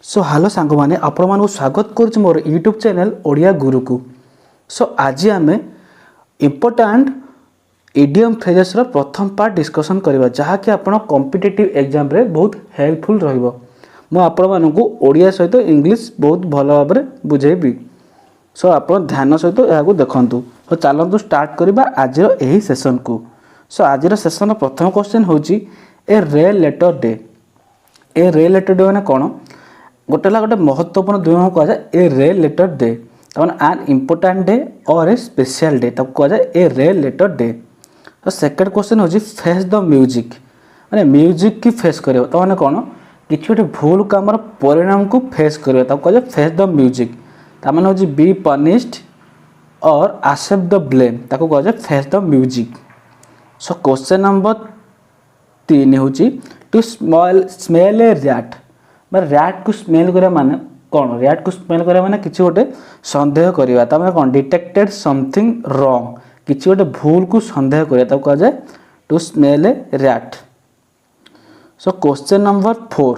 So hello सांग मैंने आपण मानक स्वागत करुच्ची मोर यूट्यूब चैनल ओडिया गुरु को। सो आज आम इम्पोर्टाट इडियम फ्रेजेस प्रथम पार्ट डिस्कसन करवा जहाँकि आपण कॉम्पिटिटिव एग्जाम रे बहुत हेल्पफुल रहिबो। मु आपण मानक ओडिया सहित इंग्लिश बहुत भल भाव में बुझेबी। सो आप ध्यान सहित यह देखु। तो चलतु स्टार्ट करवा आज यही सेशन को। सो आज सेशन प्रथम क्वेश्चन हूँ a red letter day. A red letter day मैंने कौन गोटे गोटे महत्वपूर्ण दिन को कहुए a red letter day an important day और ए स्पेशल डे तक कहुए ए रेल लेटर डे। तो सेकेंड क्वेश्चन हूँ फेस द म्यूजिक माने म्यूजिक की फेस करियो तो माने कौन किसी गोटे भूल काम परिणाम को फेस करियो तक कहुए फेस द म्यूजिक। ताने हूँ बी पनिश्ड और एक्सेप्ट द ब्लेम ताको कहुए face the music. So question number 3 हूँ to smell a rat rat को स्मेल करा माने कौन रैट को स्मेल करा माने किसी गोटे संदेह करवा ताने कौन डिटेक्टेड समथिंग रॉन्ग किसी गोटे भूल को संदेह करवा ताको कहा जाए to smell a rat. So question number 4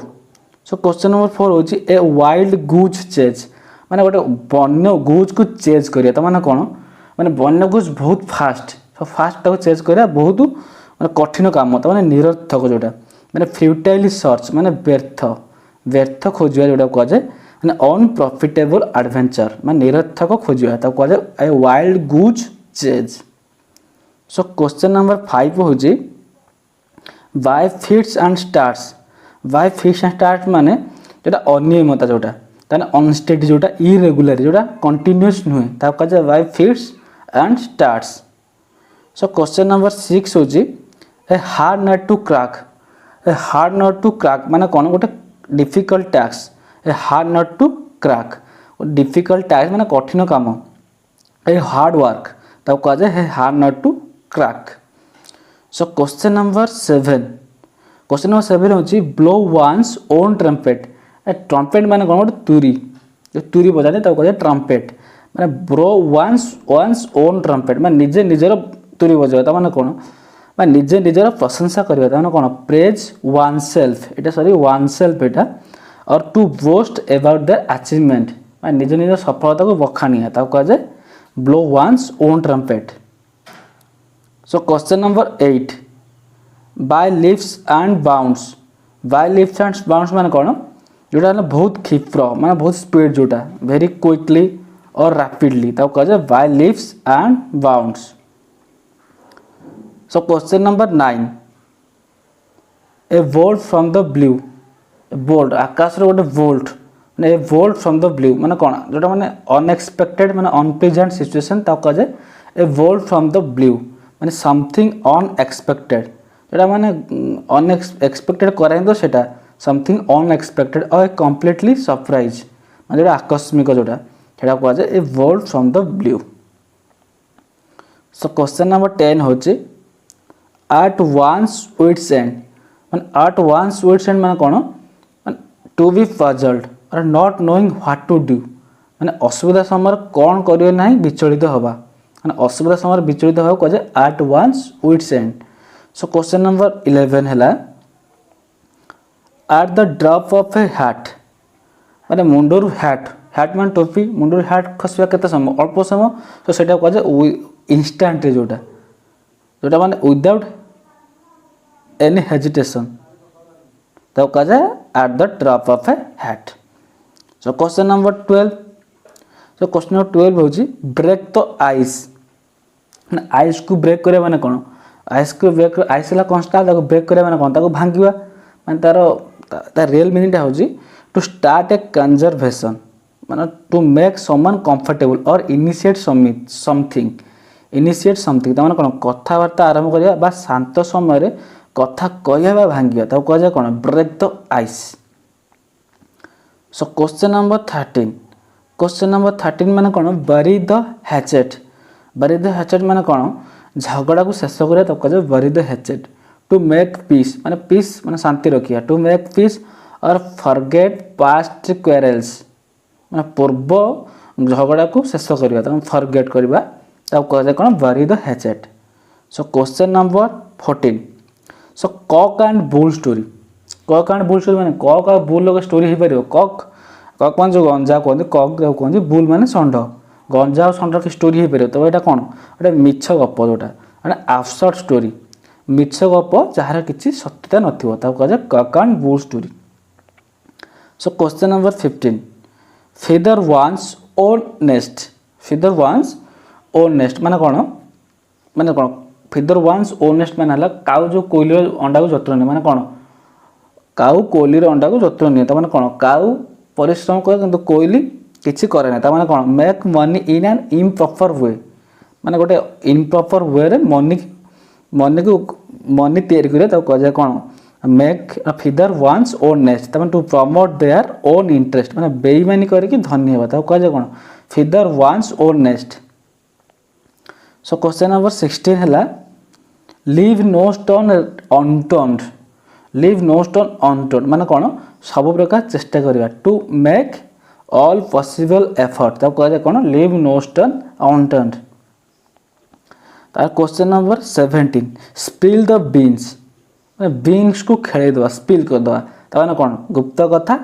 हूँ ए वाइल्ड गूज चेज माने गोटे वन्य गूज को चेज करवा तो माने कौन माने वन्य गूज बहुत फास्ट तो फास्ट ताको चेज करवा बहुत माने कठिन काम तो माने निरर्थक जोटा माने फ्यूटाइल सर्च माने व्यर्थ खोजा जोटा कह जाए माने अनप्रॉफिटेबल एडवेंचर माने निरर्थक खोजा ताको कह जाए a wild goose chase. So question number 5 हूँ bye fits and starts. Bye fits and start माने जोटा अनियमितता जोटा ताने अनस्टेडी जोटा इरेगुलर जोटा कंटिन्यूअस नुहे ताको कह जाए by fits and starts. So question number 6 हूँ a hard nut to crack. A hard nut to crack माने कौन गोटे difficult task a hard nut to crack difficult task माने कठिन काम ए हार्ड वर्क ताको कहा जाए a hard nut to crack. So question number 7 हूँ blow one's own trumpet. A trumpet माने कौन गोटे तुरी जो तुरी बजाते ताको कहा जाए ट्रम्पेट माने ब्लो वन्स ओन ट्रम्पेट माने निजे निजर तुरी बजाता माने कौन मैं निजे निजर प्रशंसा करवा ताने कौन प्रेज वन सेल्फ एटा सॉरी वन सेल्फ एटा और to boast about the achievement मैं निज निज सफलता को बखाणिया ताको कहा जाए blow one's own trumpet. So question number 8 by leaps and bounds. By leaps and bounds माने कौन जोटा बहुत क्षिप्र माने बहुत स्पीड जोटा वेरी क्विकली और रैपिडली ताको कहा जाए by leaps and bounds. So question number 9 a bolt from the blue. Bolt आकाश रे गोटे वोल्ट माने a bolt from the blue माने कौन जोटा माने अनएक्सपेक्टेड माने अनप्लेजेंट सिचुएशन ताको कहा जाए a bolt from the blue माने समथिंग अनएक्सपेक्टेड जोटा माने अनएक्सपेक्टेड कराई तो सेटा समथिंग अनएक्सपेक्टेड और कंप्लीटली सरप्राइज माने जोटा आकस्मिक जोटा सेटा कहा जाए a bolt from the blue. So question number 10 होची at one's wits end माने at one's wits end माने कौन टू बी पजल्ड और not knowing what to do माने असुविधा समय कौन करियो नाही विचलित हवा माने असुविधा समय विचलित हवा कह जाए at one's wits end। So question number 11 हैला at the drop of a hat माने मुंडर हैट माने टोपी मुंडर हैट खसवा केते समय अल्प समय तो सेटा कह जाए इंस्टेंट जोटा जोटा माने विदाउट एनी हेजिटेशन तो कहा जाए at the drop of A hat. So question number 12 so question number 12 हूँ ब्रेक द आइस। आइस को ब्रेक करे माने कौन आइस को ब्रेक आइस ला कन्स्टाल ताको ब्रेक करे माने कौन ताको भांगिवा माने तार रियल मीनिंग हूँ टू स्टार्ट ए कंजर्वेशन माने टू मेक समवन कंफर्टेबल और इनिशिएट समथिंग तो कौन कथबार्ता आरंभ करवा शांत समय कथा कहवा भांगा तो कह जाए कौन break the ice. So question number 13 माने कौन बरी द हैचेट माने कौन झगड़ा को शेष करा तो कह जाए bury the hatchet to make peace माने शांति रखिया टू मेक पीस और फॉरगेट पास्ट क्वेरल्स माने पूर्व झगड़ा को शेष करवा तो फॉरगेट करवा तब कह जाए कौन बरी the hatchet. So question number 14 so cock and bull story माने कॉक और बुल लोग स्टोरी हो पार कॉक कक मान जो गंजा कहते कक कहते बुल माने षंढ गंजा और षंढ की स्टोरी हो पारे तो यहाँ कौन गोटे मिछ गप जोटा गोटे आबसर्ड स्टोरी मिछ गप जार किसी सत्यता नथिबो कह कक and bull story. So question number 15 feather one's own nest feather one's own nest माने कौन feather one's own nest माने काउ जो कोइली अंडा को जत्न नहीं माने कौन काउ कोइली अंडा को जत्न नहीं माने कौन काउ परिश्रम करे किंतु कोइली किछि करे ना माने कौन make money in an improper way माने गोटे इम्प्रॉपर वे रे मनी तैयारी करे कह जाए कौन make feather one's own nest तमें to promote their own interest माने बेईमानी करके धनी हेबा कह जाए कौन feather one's own nest। So question number 16 है leave no stone unturned leave no stone unturned माने कौन सब प्रकार चेष्टा करवा to make all possible effort कह जाए कौन लीव नो स्टोन अनटर्न्ड। तार question number 17 spill the beans beans को खेल दवा स्पिल करदे ताने कौन गुप्त कथा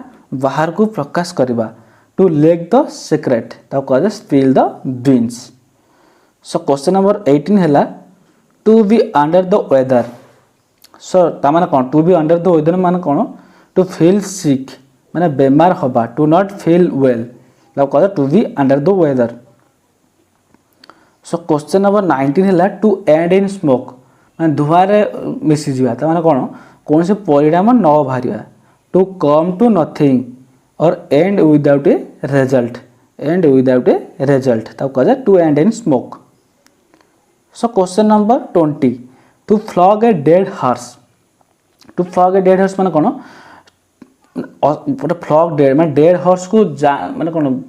बाहर को प्रकाश करवा टू लेक द सीक्रेट कह जाए spill the beans. So question number 18 है to be under the weather so ताने कौन to be under the weather माने कौन टू फील सिक माने बेमार हवा टू नॉट फील वेल कह to be under the weather. So question number 19 है टू एंड इन स्मोक माने धुआरे मिसी जीवा माने कौन कौन से परिणाम न बाहर टू कम टू नथिंग और एंड विदाउट ए रिजल्ट कह जाए to end in smoke. So question number 20 to flog a dead horse माने कौन गोटे फ्लॉग डेड माने डेड हॉर्स को माने कौन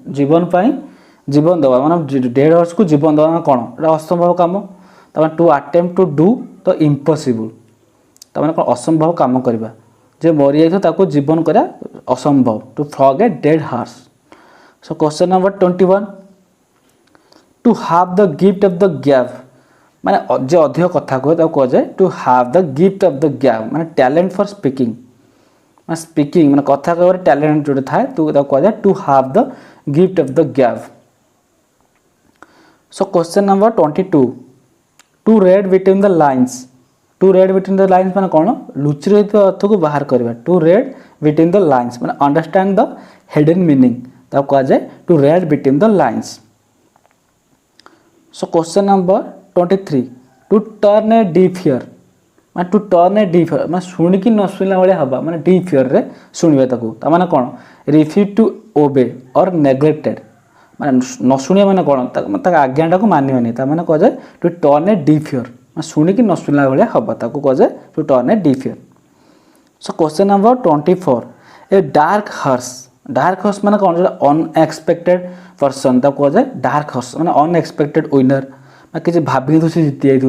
जीवन दवा माने डेड हॉर्स को जीवन दवा कौन असंभव काम टू अटेम्प्ट टू डू तो इम्पॉसिबल मैंने कौन असंभव काम करवा जे मरी जाता जीवन करा असंभव to flog a dead horse. So question number 21 to have the gift of the gab माने जे अधिक कथा कहे कह जाए to have the gift of the gab माने टैलेंट फॉर स्पीकिंग माने कथा कहबार टैलेंट जोटे थाए तो कह जाए to have the gift of the gab. So question number 22 to read between the lines माने कौन लुचि रही अर्थ को बाहर करवा to read between the lines माने अंडरस्टैंड द हिडन मीनिंग कह जाए to read between the lines. So question number 23 to turn a deaf ear माने शुणिकी न शुणला भाई हवा माने डीफ ईयर रे शुणवा माने कौन रिफ्यूज टू ओबे और नेग्लेक्टेड माने न शुणिया माने कौन आज्ञा को मानवानी माने कह जाए to turn a deaf ear शुणिकी न शुणला भाई हवा कह जाए to turn a deaf ear. So question number 24 a dark horse माने कौन जो अनएक्सपेक्टेड पर्सन कह जाए डार्क हॉर्स माने अनएक्सपेक्टेड विनर किसी भाभी तो सी जीति जाइए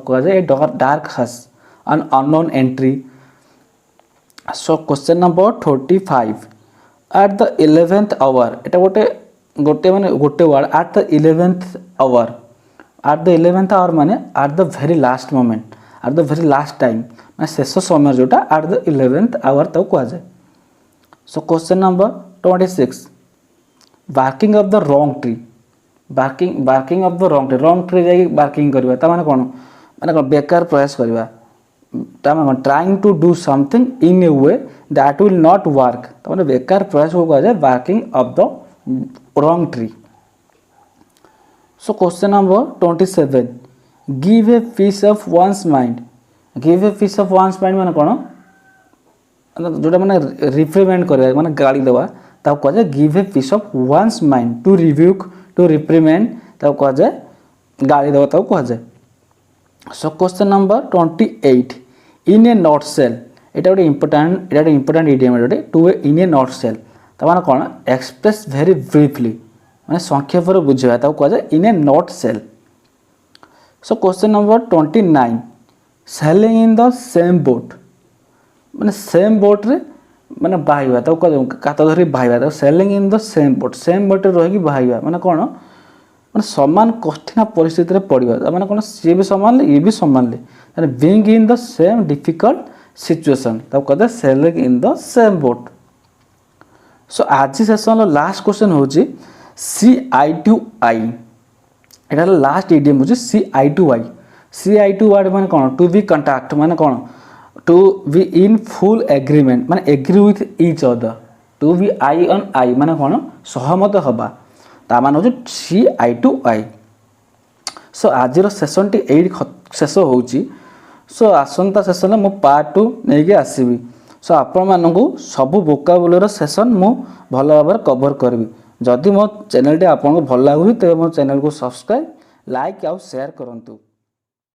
कह जाए dark horse an unknown entry। So question number 45 at the 11th hour एटा गोटे माने गोटे word at the 11th hour माने at the very last moment at the very last time माने शेष समय जोटा at the 11th hour तो कह जाए। So question number 26 barking of the wrong tree barking of the wrong tree जाई barking करबा माने कौन बेकार प्रयास करबा trying to do something in a way that will not work मैंने बेकार प्रयास को कहा जाए barking of the wrong tree. So question number 27 give a piece of one's mind माने कौन जोटा मैंने रिप्रिमेंड कर माने गाड़ी देवा कह जाए give a piece of one's mind to rebuke to reprimand कह जाए गाड़ी देवा कह जाए। So question number 28 in a nutshell एटा गोटे इंपोर्टेंट इडियम गोटे टू इन ए नॉट सेल माने कौन एक्सप्रेस वेरी ब्रीफली माने संक्षेप बुझा कह जाए in a nutshell. So question number 29 sailing in the same boat माने सेम बोट रे माने बाहिबा कह कात धरी बाहिबा sailing in the same boat रही बाहिबा माने कौन माने समान कठिन परिस्थिति रे पड़वा माने कौन सी भी संभाले ये भी संभाले being in the same difficult situation कह sailing in the same boat. So आज सेसन लास्ट क्वेश्चन हूँ CI2I। एटा लास्ट इडियम हूँ CI2I। CI2 वर्ड माने कौन? टू बी कंटाक्ट माने कौन? To be in full agreement माने agree with each other. To be eye on eye माने कौन? सहमत हवा। ता माने हूँ CI2I। सो आज सेसन टी एट शेष होची। सो आसंता सेसन मु पार्ट 2 नहीं आसबि। सो आपण मानकु सबु वोकाबुलरी सेसन मु भल भाव कवर करबी। जदि मो चैनल टी आपको भल लागुची तेबे मो चैनल को सब्सक्राइब लाइक आउ शेयर करंतु।